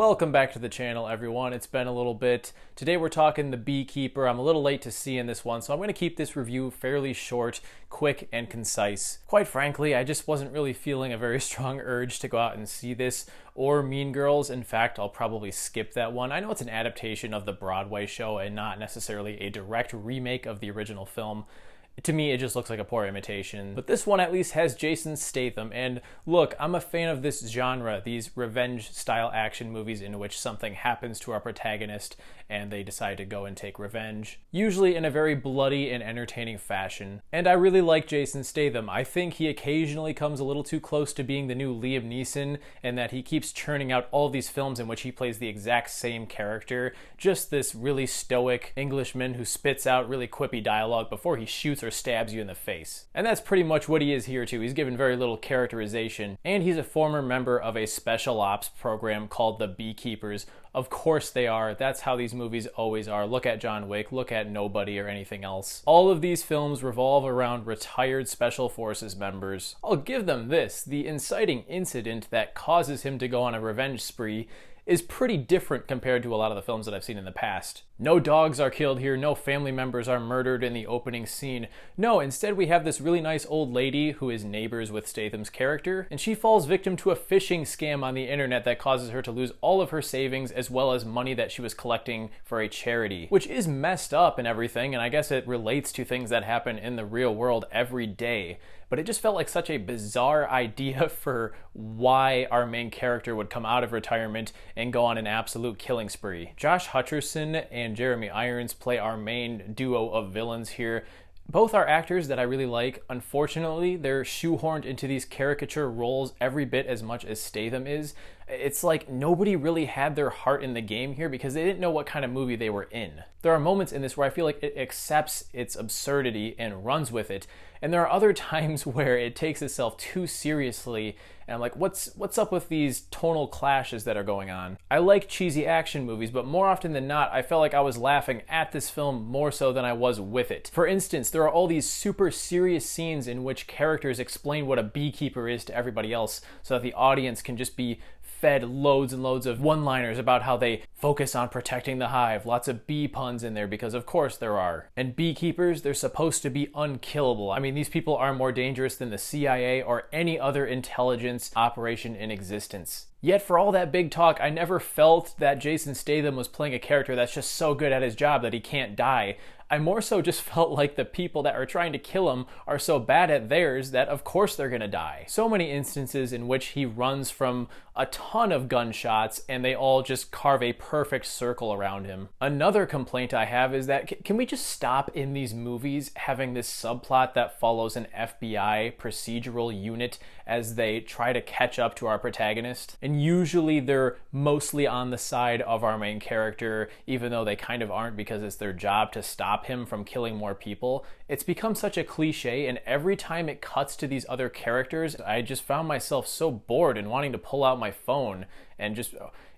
Welcome back to the channel, everyone. It's been a little bit. Today we're talking The Beekeeper. I'm a little late to seeing this one, so I'm going to keep this review fairly short, quick, and concise. Quite frankly, I just wasn't really feeling a very strong urge to go out and see this or Mean Girls. In fact, I'll probably skip that one. I know it's an adaptation of the Broadway show and not necessarily a direct remake of the original film. To me, it just looks like a poor imitation. But this one at least has Jason Statham. And look, I'm a fan of this genre, these revenge-style action movies in which something happens to our protagonist and they decide to go and take revenge. Usually in a very bloody and entertaining fashion. And I really like Jason Statham. I think he occasionally comes a little too close to being the new Liam Neeson, and that he keeps churning out all these films in which he plays the exact same character. Just this really stoic Englishman who spits out really quippy dialogue before he shoots or stabs you in the face. And that's pretty much what he is here too. He's given very little characterization, and he's a former member of a special ops program called the Beekeepers. Of course they are. That's how these movies always are. Look at John Wick, look at Nobody or anything else. All of these films revolve around retired special forces members. I'll give them this: the inciting incident that causes him to go on a revenge spree is pretty different compared to a lot of the films that I've seen in the past. No dogs are killed here, no family members are murdered in the opening scene. No, instead we have this really nice old lady who is neighbors with Statham's character, and she falls victim to a phishing scam on the internet that causes her to lose all of her savings as well as money that she was collecting for a charity, which is messed up and everything, and I guess it relates to things that happen in the real world every day. But it just felt like such a bizarre idea for why our main character would come out of retirement and go on an absolute killing spree. Josh Hutcherson and Jeremy Irons play our main duo of villains here. Both are actors that I really like. Unfortunately, they're shoehorned into these caricature roles every bit as much as Statham is. It's like nobody really had their heart in the game here because they didn't know what kind of movie they were in. There are moments in this where I feel like it accepts its absurdity and runs with it, and there are other times where it takes itself too seriously, and I'm like, what's up with these tonal clashes that are going on? I like cheesy action movies, but more often than not, I felt like I was laughing at this film more so than I was with it. For instance, there are all these super serious scenes in which characters explain what a beekeeper is to everybody else so that the audience can just be fed loads and loads of one-liners about how they focus on protecting the hive. Lots of bee puns in there because of course there are. And beekeepers, they're supposed to be unkillable. I mean, these people are more dangerous than the CIA or any other intelligence operation in existence. Yet for all that big talk, I never felt that Jason Statham was playing a character that's just so good at his job that he can't die. I more so just felt like the people that are trying to kill him are so bad at theirs that of course they're gonna die. So many instances in which he runs from a ton of gunshots and they all just carve a perfect circle around him. Another complaint I have is that can we just stop in these movies having this subplot that follows an FBI procedural unit as they try to catch up to our protagonist? And usually they're mostly on the side of our main character, even though they kind of aren't because it's their job to stop him from killing more people. It's become such a cliche, and every time it cuts to these other characters, I just found myself so bored and wanting to pull out my phone and just...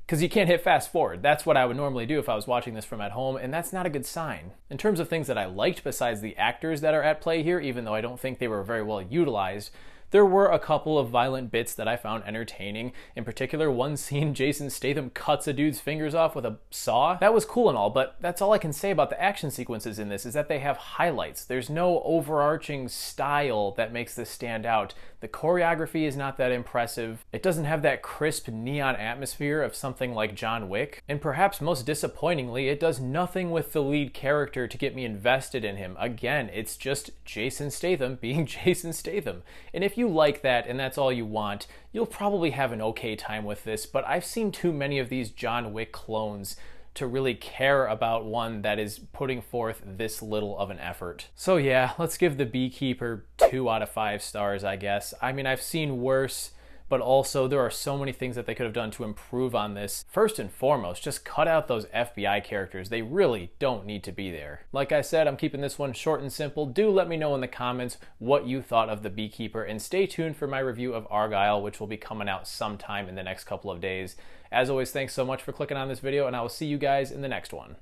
because you can't hit fast forward. That's what I would normally do if I was watching this from at home, and that's not a good sign. In terms of things that I liked besides the actors that are at play here, even though I don't think they were very well utilized, there were a couple of violent bits that I found entertaining. In particular, one scene, Jason Statham cuts a dude's fingers off with a saw. That was cool and all, but that's all I can say about the action sequences in this, is that they have highlights. There's no overarching style that makes this stand out. The choreography is not that impressive. It doesn't have that crisp neon atmosphere of something like John Wick. And perhaps most disappointingly, it does nothing with the lead character to get me invested in him. Again, it's just Jason Statham being Jason Statham. And if you like that and that's all you want, you'll probably have an okay time with this, but I've seen too many of these John Wick clones to really care about one that is putting forth this little of an effort. So yeah, let's give The Beekeeper 2 out of 5 stars, I guess. I mean, I've seen worse, but also there are so many things that they could have done to improve on this. First and foremost, just cut out those FBI characters. They really don't need to be there. Like I said, I'm keeping this one short and simple. Do let me know in the comments what you thought of The Beekeeper, and stay tuned for my review of Argyle, which will be coming out sometime in the next couple of days. As always, thanks so much for clicking on this video, and I will see you guys in the next one.